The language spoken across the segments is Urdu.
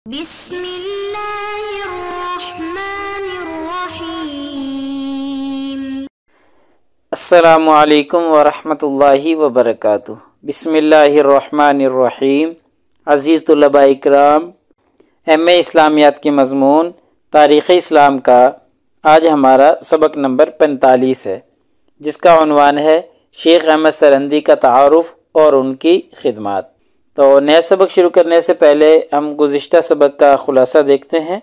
بسم اللہ الرحمن الرحیم۔ السلام علیکم ورحمۃ اللہ وبرکاتہ۔ بسم اللہ الرحمن الرحیم۔ عزیز طلباء اکرام، ایم اے اسلامیات کے مضمون تاریخ اسلام کا آج ہمارا سبق نمبر 45 ہے، جس کا عنوان ہے شیخ احمد سرہندی کا تعارف اور ان کی خدمات۔ تو نیا سبق شروع کرنے سے پہلے ہم گزشتہ سبق کا خلاصہ دیکھتے ہیں۔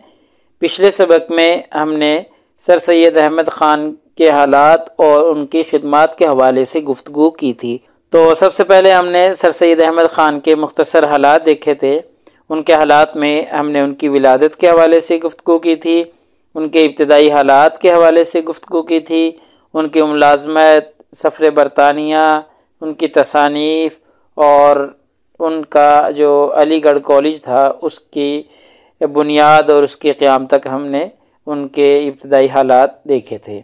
پچھلے سبق میں ہم نے سر سید احمد خان کے حالات اور ان کی خدمات کے حوالے سے گفتگو کی تھی۔ تو سب سے پہلے ہم نے سر سید احمد خان کے مختصر حالات دیکھے تھے۔ ان کے حالات میں ہم نے ان کی ولادت کے حوالے سے گفتگو کی تھی، ان کے ابتدائی حالات کے حوالے سے گفتگو کی تھی، ان کی ملازمت، سفر برطانیہ، ان کی تصانیف اور ان کا جو علی گڑھ کالج تھا اس کی بنیاد اور اس کے قیام تک ہم نے ان کے ابتدائی حالات دیکھے تھے۔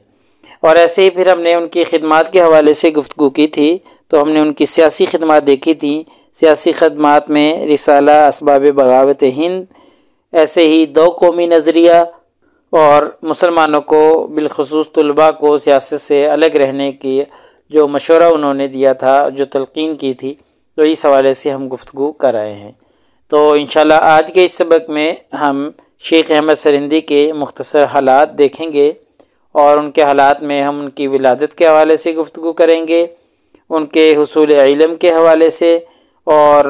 اور ایسے ہی پھر ہم نے ان کی خدمات کے حوالے سے گفتگو کی تھی، تو ہم نے ان کی سیاسی خدمات دیکھی تھیں۔ سیاسی خدمات میں رسالہ، اسباب بغاوت ہند، ایسے ہی دو قومی نظریہ اور مسلمانوں کو بالخصوص طلباء کو سیاست سے الگ رہنے کی جو مشورہ انہوں نے دیا تھا، جو تلقین کی تھی، تو اس حوالے سے ہم گفتگو کر رہے ہیں۔ تو انشاءاللہ آج کے اس سبق میں ہم شیخ احمد سرہندی کے مختصر حالات دیکھیں گے، اور ان کے حالات میں ہم ان کی ولادت کے حوالے سے گفتگو کریں گے، ان کے حصول علم کے حوالے سے، اور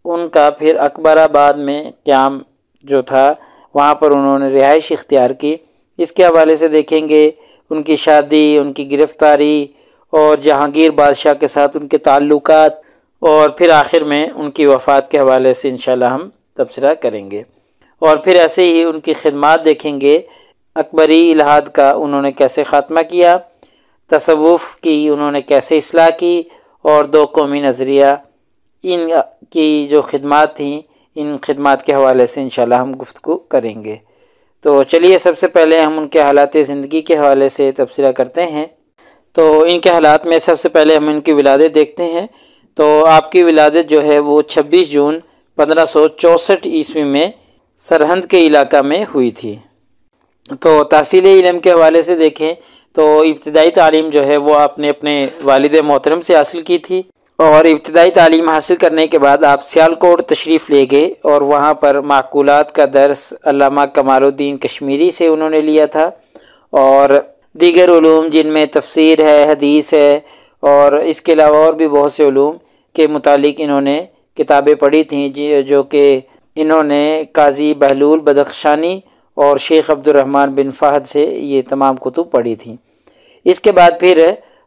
ان کا پھر اکبر آباد میں قیام جو تھا وہاں پر انہوں نے رہائش اختیار کی، اس کے حوالے سے دیکھیں گے۔ ان کی شادی، ان کی گرفتاری اور جہانگیر بادشاہ کے ساتھ ان کے تعلقات، اور پھر آخر میں ان کی وفات کے حوالے سے انشاءاللہ ہم تبصرہ کریں گے۔ اور پھر ایسے ہی ان کی خدمات دیکھیں گے۔ اکبری الحاد کا انہوں نے کیسے خاتمہ کیا، تصوف کی انہوں نے کیسے اصلاح کی، اور دو قومی نظریہ، ان کی جو خدمات تھیں، ان خدمات کے حوالے سے انشاءاللہ ہم گفتگو کریں گے۔ تو چلیے سب سے پہلے ہم ان کے حالات زندگی کے حوالے سے تبصرہ کرتے ہیں۔ تو ان کے حالات میں سب سے پہلے ہم ان کی ولادت دیکھتے ہیں۔ تو آپ کی ولادت جو ہے وہ 26 جون 1564 عیسوی میں سرہند کے علاقہ میں ہوئی تھی۔ تو تحصیل علم کے حوالے سے دیکھیں تو ابتدائی تعلیم جو ہے وہ آپ نے اپنے والد محترم سے حاصل کی تھی، اور ابتدائی تعلیم حاصل کرنے کے بعد آپ سیالکوٹ تشریف لے گئے، اور وہاں پر معقولات کا درس علامہ کمال الدین کشمیری سے انہوں نے لیا تھا، اور دیگر علوم جن میں تفسیر ہے، حدیث ہے، اور اس کے علاوہ اور بھی بہت سے علوم کے متعلق انہوں نے کتابیں پڑھی تھیں، جو کہ انہوں نے قاضی بہلول بدخشانی اور شیخ عبدالرحمن بن فہد سے یہ تمام کتب پڑھی تھیں۔ اس کے بعد پھر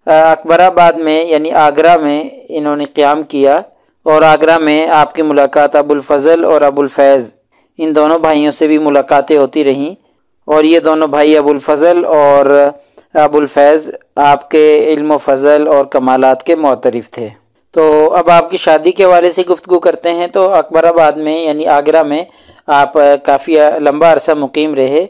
اکبر آباد میں یعنی آگرہ میں انہوں نے قیام کیا، اور آگرہ میں آپ کی ملاقات ابوالفضل اور ابوالفیض، ان دونوں بھائیوں سے بھی ملاقاتیں ہوتی رہیں، اور یہ دونوں بھائی ابوالفضل اور ابوالفیض آپ کے علم و فضل اور کمالات کے معترف تھے۔ تو اب آپ کی شادی کے حوالے سے گفتگو کرتے ہیں۔ تو اکبر آباد میں یعنی آگرہ میں آپ کافی لمبا عرصہ مقیم رہے،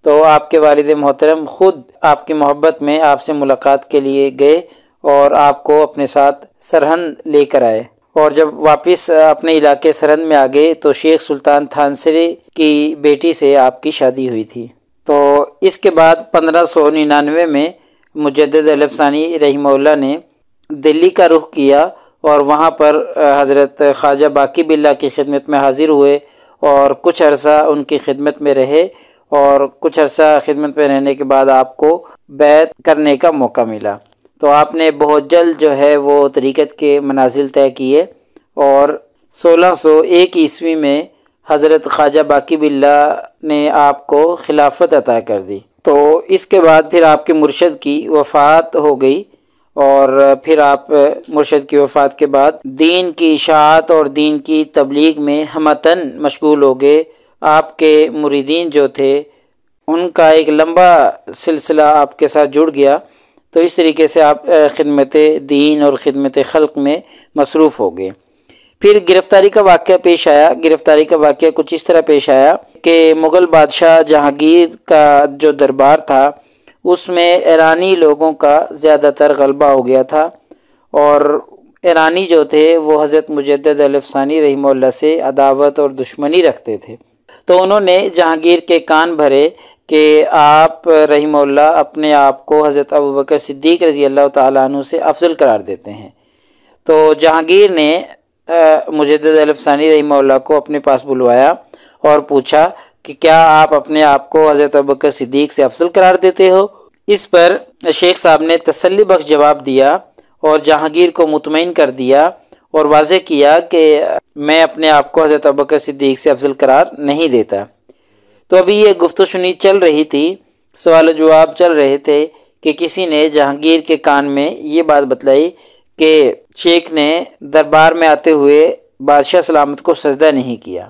تو آپ کے والد محترم خود آپ کی محبت میں آپ سے ملاقات کے لیے گئے، اور آپ کو اپنے ساتھ سرہند لے کر آئے، اور جب واپس اپنے علاقے سرہند میں آ گئے تو شیخ سلطان تھانسری کی بیٹی سے آپ کی شادی ہوئی تھی۔ تو اس کے بعد 1599 میں مجدد الف ثانی رحمہ اللہ نے دلی کا رخ کیا، اور وہاں پر حضرت خواجہ باقی باللہ کی خدمت میں حاضر ہوئے، اور کچھ عرصہ ان کی خدمت میں رہے، اور کچھ عرصہ خدمت میں رہنے کے بعد آپ کو بیعت کرنے کا موقع ملا۔ تو آپ نے بہت جلد جو ہے وہ طریقت کے منازل طے کیے، اور 1601 عیسوی میں حضرت خواجہ باقی باللہ نے آپ کو خلافت عطا کر دی۔ تو اس کے بعد پھر آپ کے مرشد کی وفات ہو گئی، اور پھر آپ مرشد کی وفات کے بعد دین کی اشاعت اور دین کی تبلیغ میں ہمتاً مشغول ہو گئے۔ آپ کے مریدین جو تھے ان کا ایک لمبا سلسلہ آپ کے ساتھ جڑ گیا، تو اس طریقے سے آپ خدمت دین اور خدمت خلق میں مصروف ہو گئے۔ پھر گرفتاری کا واقعہ پیش آیا۔ گرفتاری کا واقعہ کچھ اس طرح پیش آیا کہ مغل بادشاہ جہانگیر کا جو دربار تھا اس میں ایرانی لوگوں کا زیادہ تر غلبہ ہو گیا تھا، اور ایرانی جو تھے وہ حضرت مجدد الف ثانی رحمہ اللہ سے عداوت اور دشمنی رکھتے تھے۔ تو انہوں نے جہانگیر کے کان بھرے کہ آپ رحمہ اللہ اپنے آپ کو حضرت ابوبکر صدیق رضی اللہ تعالیٰ عنہ سے افضل قرار دیتے ہیں۔ تو جہانگیر نے مجدد الفسانی رحمہ اللہ کو اپنے پاس بلوایا اور پوچھا کہ کیا آپ اپنے آپ کو حضرت ابوبکر صدیق سے افضل قرار دیتے ہو؟ اس پر شیخ صاحب نے تسلی بخش جواب دیا اور جہانگیر کو مطمئن کر دیا اور واضح کیا کہ میں اپنے آپ کو حضرت ابوبکر صدیق سے افضل قرار نہیں دیتا۔ تو ابھی یہ گفت و شنید چل رہی تھی، سوال و جواب چل رہے تھے کہ کسی نے جہانگیر کے کان میں یہ بات بتلائی کہ شیخ نے دربار میں آتے ہوئے بادشاہ سلامت کو سجدہ نہیں کیا،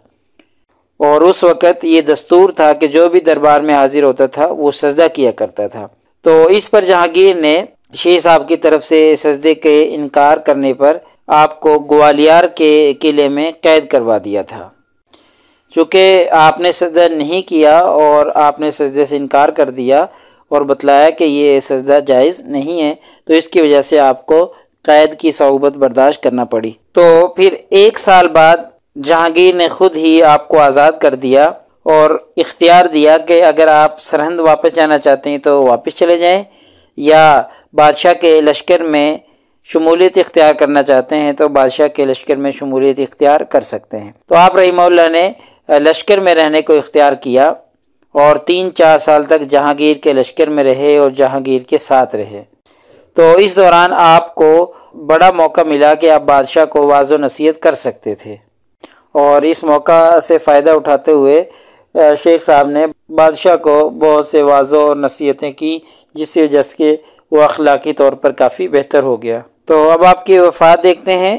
اور اس وقت یہ دستور تھا کہ جو بھی دربار میں حاضر ہوتا تھا وہ سجدہ کیا کرتا تھا۔ تو اس پر جہانگیر نے شیخ صاحب کی طرف سے سجدے کے انکار کرنے پر آپ کو گوالیار کے قلعے میں قید کروا دیا تھا۔ چونکہ آپ نے سجدہ نہیں کیا اور آپ نے سجدے سے انکار کر دیا اور بتلایا کہ یہ سجدہ جائز نہیں ہے، تو اس کی وجہ سے آپ کو قید کی صعوبت برداشت کرنا پڑی۔ تو پھر 1 سال بعد جہانگیر نے خود ہی آپ کو آزاد کر دیا اور اختیار دیا کہ اگر آپ سرہند واپس جانا چاہتے ہیں تو واپس چلے جائیں، یا بادشاہ کے لشکر میں شمولیت اختیار کرنا چاہتے ہیں تو بادشاہ کے لشکر میں شمولیت اختیار کر سکتے ہیں۔ تو آپ رحمہ اللہ نے لشکر میں رہنے کو اختیار کیا اور 3-4 سال تک جہانگیر کے لشکر میں رہے اور جہانگیر کے ساتھ رہے۔ تو اس دوران آپ کو بڑا موقع ملا کہ آپ بادشاہ کو واعظ و نصیحت کر سکتے تھے، اور اس موقع سے فائدہ اٹھاتے ہوئے شیخ صاحب نے بادشاہ کو بہت سے واعظ و نصیحتیں کی، جس کی وجہ سے وہ اخلاقی طور پر کافی بہتر ہو گیا۔ تو اب آپ کی وفات دیکھتے ہیں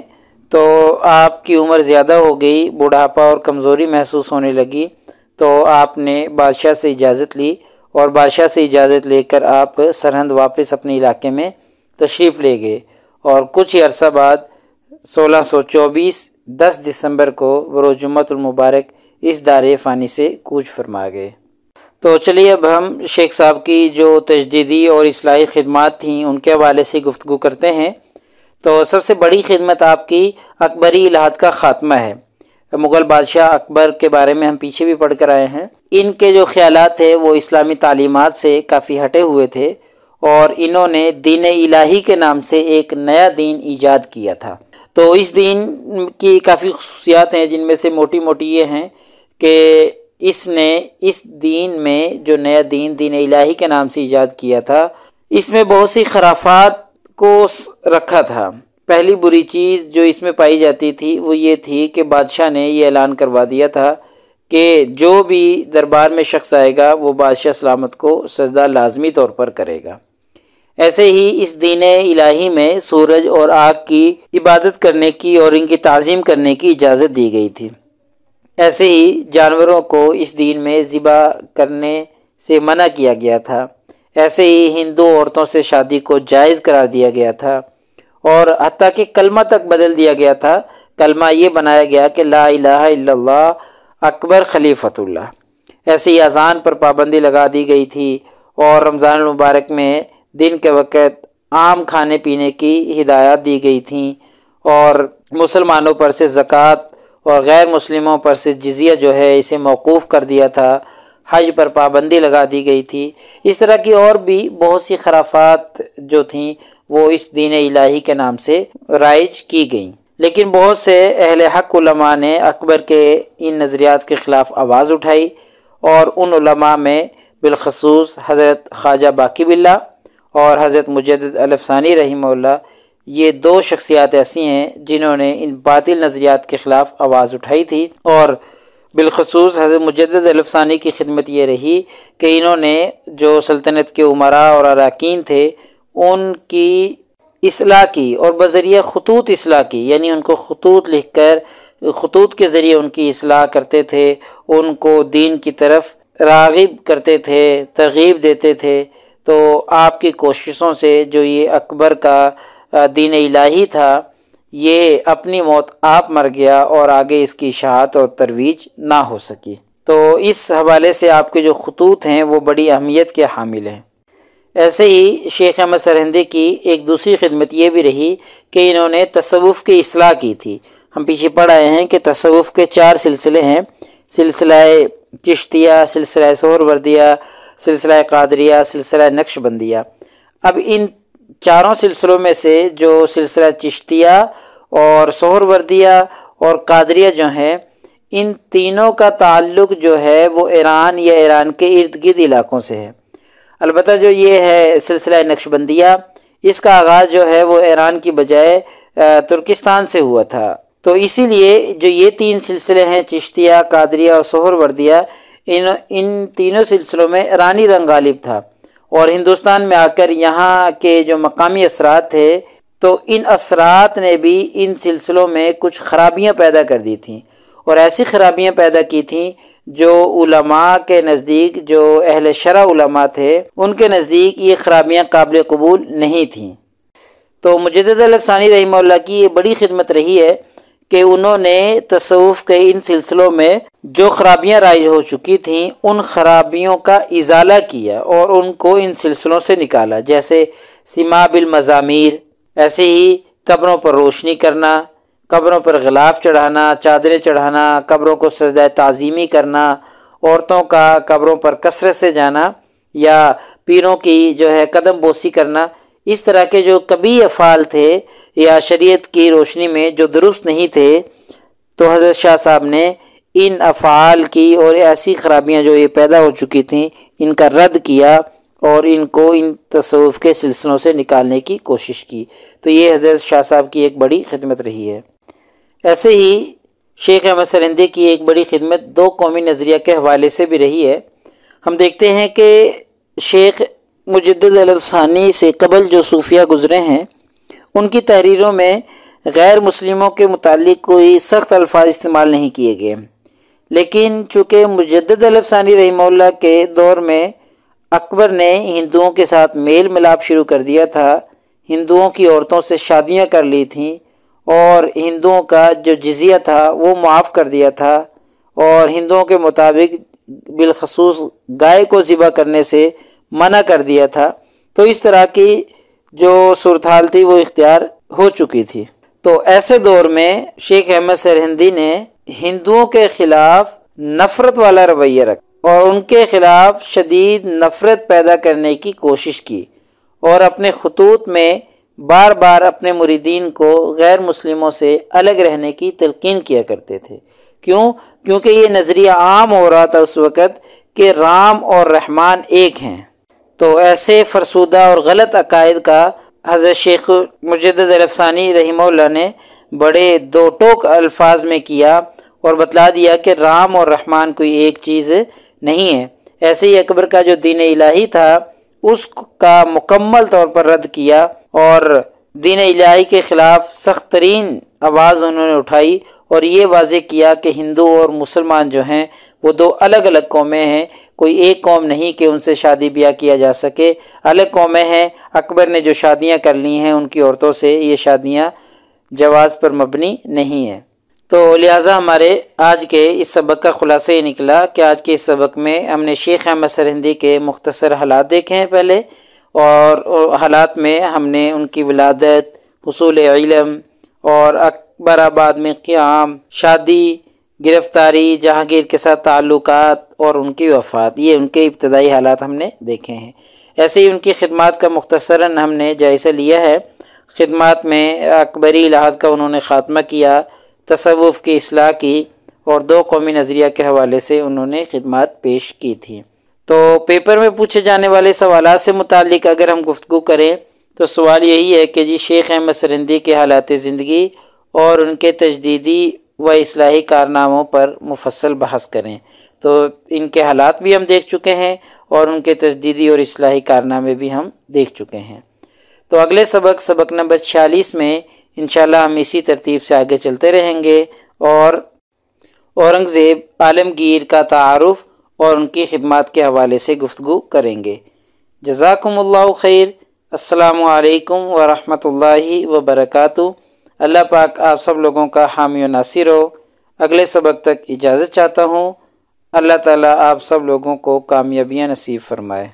تو آپ کی عمر زیادہ ہو گئی، بڑھاپا اور کمزوری محسوس ہونے لگی، تو آپ نے بادشاہ سے اجازت لی اور بادشاہ سے اجازت لے کر آپ سرہند واپس اپنے علاقے میں تشریف لے گئے، اور کچھ ہی عرصہ بعد 1624 10 دسمبر کو بروز جمعۃ المبارک اس دار فانی سے کوچ فرما گئے۔ تو چلیے اب ہم شیخ صاحب کی جو تجدیدی اور اصلاحی خدمات تھیں ان کے حوالے سے گفتگو کرتے ہیں۔ تو سب سے بڑی خدمت آپ کی اکبری الہات کا خاتمہ ہے۔ مغل بادشاہ اکبر کے بارے میں ہم پیچھے بھی پڑھ کر آئے ہیں۔ ان کے جو خیالات تھے وہ اسلامی تعلیمات سے کافی ہٹے ہوئے تھے، اور انہوں نے دین الہی کے نام سے ایک نیا دین ایجاد کیا تھا۔ تو اس دین کی کافی خصوصیات ہیں، جن میں سے موٹی موٹی یہ ہیں کہ اس نے اس دین میں جو نیا دین الہی کے نام سے ایجاد کیا تھا، اس میں بہت سی خرافات کو رکھا تھا۔ پہلی بری چیز جو اس میں پائی جاتی تھی وہ یہ تھی کہ بادشاہ نے یہ اعلان کروا دیا تھا کہ جو بھی دربار میں شخص آئے گا وہ بادشاہ سلامت کو سجدہ لازمی طور پر کرے گا۔ ایسے ہی اس دین الہی میں سورج اور آگ کی عبادت کرنے کی اور ان کی تعظیم کرنے کی اجازت دی گئی تھی۔ ایسے ہی جانوروں کو اس دین میں ذبح کرنے سے منع کیا گیا تھا۔ ایسے ہی ہندو عورتوں سے شادی کو جائز قرار دیا گیا تھا، اور حتیٰ کہ کلمہ تک بدل دیا گیا تھا۔ کلمہ یہ بنایا گیا کہ لا الہ الا اللہ اکبر خلیفۃ اللہ۔ ایسے ہی اذان پر پابندی لگا دی گئی تھی، اور رمضان المبارک میں دن کے وقت عام کھانے پینے کی ہدایات دی گئی تھیں، اور مسلمانوں پر سے زکوٰۃ اور غیر مسلموں پر سے جزیہ جو ہے اسے موقوف کر دیا تھا۔ حج پر پابندی لگا دی گئی تھی۔ اس طرح کی اور بھی بہت سی خرافات جو تھیں وہ اس دین الہی کے نام سے رائج کی گئیں، لیکن بہت سے اہل حق علماء نے اکبر کے ان نظریات کے خلاف آواز اٹھائی، اور ان علماء میں بالخصوص حضرت خواجہ باقی باللہ اور حضرت مجدد الفسانی رحمہ اللہ، یہ 2 شخصیات ایسی ہیں جنہوں نے ان باطل نظریات کے خلاف آواز اٹھائی تھی۔ اور بالخصوص حضرت مجدد الفسانی کی خدمت یہ رہی کہ انہوں نے جو سلطنت کے امراء اور اراکین تھے ان کی اصلاح کی، اور بذریعہ خطوط اصلاح کی، یعنی ان کو خطوط لکھ کر خطوط کے ذریعے ان کی اصلاح کرتے تھے، ان کو دین کی طرف راغب کرتے تھے، ترغیب دیتے تھے۔ تو آپ کی کوششوں سے جو یہ اکبر کا دین الہی تھا یہ اپنی موت آپ مر گیا، اور آگے اس کی اشاعت اور ترویج نہ ہو سکی۔ تو اس حوالے سے آپ کے جو خطوط ہیں وہ بڑی اہمیت کے حامل ہیں۔ ایسے ہی شیخ احمد سرہندی کی ایک دوسری خدمت یہ بھی رہی کہ انہوں نے تصوف کی اصلاح کی تھی۔ ہم پیچھے پڑھ آئے ہیں کہ تصوف کے 4 سلسلے ہیں: سلسلہ چشتیہ، سلسلہ سہروردیہ، سلسلہ قادریہ، سلسلہ نقش بندیہ۔ اب ان چاروں سلسلوں میں سے جو سلسلہ چشتیہ اور سہروردیہ اور قادریہ جو ہیں، ان تینوں کا تعلق جو ہے وہ ایران یا ایران کے ارد گرد علاقوں سے ہے۔ البتہ جو یہ ہے سلسلہ نقش بندیہ، اس کا آغاز جو ہے وہ ایران کی بجائے ترکستان سے ہوا تھا۔ تو اسی لیے جو یہ تین سلسلے ہیں، چشتیہ، قادریہ اور سہروردیہ، ان تینوں سلسلوں میں ایرانی رنگ غالب تھا، اور ہندوستان میں آ کر یہاں کے جو مقامی اثرات تھے، تو ان اثرات نے بھی ان سلسلوں میں کچھ خرابیاں پیدا کر دی تھیں، اور ایسی خرابیاں پیدا کی تھیں جو علماء کے نزدیک، جو اہل شرع علماء تھے، ان کے نزدیک یہ خرابیاں قابل قبول نہیں تھیں۔ تو مجدد الافسانی رحمہ اللہ کی یہ بڑی خدمت رہی ہے کہ انہوں نے تصوف کے ان سلسلوں میں جو خرابیاں رائج ہو چکی تھیں، ان خرابیوں کا ازالہ کیا اور ان کو ان سلسلوں سے نکالا، جیسے سماع بالمزامیر، ایسے ہی قبروں پر روشنی کرنا، قبروں پر غلاف چڑھانا، چادریں چڑھانا، قبروں کو سجدہ تعظیمی کرنا، عورتوں کا قبروں پر کثرت سے جانا، یا پیروں کی جو ہے قدم بوسی کرنا۔ اس طرح کے جو قبیح افعال تھے یا شریعت کی روشنی میں جو درست نہیں تھے، تو حضرت شاہ صاحب نے ان افعال کی اور ایسی خرابیاں جو یہ پیدا ہو چکی تھیں، ان کا رد کیا اور ان کو ان تصوف کے سلسلوں سے نکالنے کی کوشش کی۔ تو یہ حضرت شاہ صاحب کی ایک بڑی خدمت رہی ہے۔ ایسے ہی شیخ احمد سرہندی کی ایک بڑی خدمت دو قومی نظریہ کے حوالے سے بھی رہی ہے۔ ہم دیکھتے ہیں کہ شیخ مجدد الافسانی سے قبل جو صوفیہ گزرے ہیں، ان کی تحریروں میں غیر مسلموں کے متعلق کوئی سخت الفاظ استعمال نہیں کیے گئے، لیکن چونکہ مجدد الافسانی رحمہ اللہ کے دور میں اکبر نے ہندوؤں کے ساتھ میل ملاپ شروع کر دیا تھا، ہندوؤں کی عورتوں سے شادیاں کر لی تھیں، اور ہندوؤں کا جو جزیہ تھا وہ معاف کر دیا تھا، اور ہندوؤں کے مطابق بالخصوص گائے کو ذبح کرنے سے منع کر دیا تھا، تو اس طرح کی جو صورتحال تھی وہ اختیار ہو چکی تھی۔ تو ایسے دور میں شیخ احمد سرہندی نے ہندوؤں کے خلاف نفرت والا رویہ رکھا اور ان کے خلاف شدید نفرت پیدا کرنے کی کوشش کی، اور اپنے خطوط میں بار بار اپنے مریدین کو غیر مسلموں سے الگ رہنے کی تلقین کیا کرتے تھے۔ کیونکہ یہ نظریہ عام ہو رہا تھا اس وقت کہ رام اور رحمان ایک ہیں۔ تو ایسے فرسودہ اور غلط عقائد کا حضرت شیخ مجدد الافسانی رحمہ اللہ نے بڑے دو ٹوک الفاظ میں کیا اور بتلا دیا کہ رام اور رحمان کوئی ایک چیز نہیں ہے۔ ایسے ہی اکبر کا جو دین الہی تھا اس کا مکمل طور پر رد کیا، اور دین الہی کے خلاف سخت ترین آواز انہوں نے اٹھائی، اور یہ واضح کیا کہ ہندو اور مسلمان جو ہیں وہ دو الگ الگ قومیں ہیں، کوئی ایک قوم نہیں کہ ان سے شادی بیاہ کیا جا سکے، الگ قومیں ہیں۔ اکبر نے جو شادیاں کر لی ہیں ان کی عورتوں سے، یہ شادیاں جواز پر مبنی نہیں ہیں۔ تو لہٰذا ہمارے آج کے اس سبق کا خلاصہ یہ نکلا کہ آج کے اس سبق میں ہم نے شیخ احمد سرہندی کے مختصر حالات دیکھے ہیں پہلے، اور حالات میں ہم نے ان کی ولادت، حصول علم، اور اکبر آباد میں قیام، شادی، گرفتاری، جہانگیر کے ساتھ تعلقات اور ان کی وفات، یہ ان کے ابتدائی حالات ہم نے دیکھے ہیں۔ ایسے ہی ان کی خدمات کا مختصراً ہم نے جائزہ لیا ہے۔ خدمات میں اکبری لحاظ کا انہوں نے خاتمہ کیا، تصوف کی اصلاح کی، اور دو قومی نظریہ کے حوالے سے انہوں نے خدمات پیش کی تھیں۔ تو پیپر میں پوچھے جانے والے سوالات سے متعلق اگر ہم گفتگو کریں تو سوال یہی ہے کہ جی شیخ احمد سرہندی کے حالات زندگی اور ان کے تجدیدی و اصلاحی کارناموں پر مفصل بحث کریں۔ تو ان کے حالات بھی ہم دیکھ چکے ہیں اور ان کے تجدیدی اور اصلاحی کارنامے بھی ہم دیکھ چکے ہیں۔ تو اگلے سبق نمبر 46 میں انشاءاللہ ہم اسی ترتیب سے آگے چلتے رہیں گے، اور اورنگزیب عالمگیر کا تعارف اور ان کی خدمات کے حوالے سے گفتگو کریں گے۔ جزاکم اللہ خیر۔ السلام علیکم ورحمۃ اللہ وبرکاتہ۔ اللہ پاک آپ سب لوگوں کا حامی و ناصر ہو۔ اگلے سبق تک اجازت چاہتا ہوں۔ اللہ تعالیٰ آپ سب لوگوں کو کامیابیاں نصیب فرمائے۔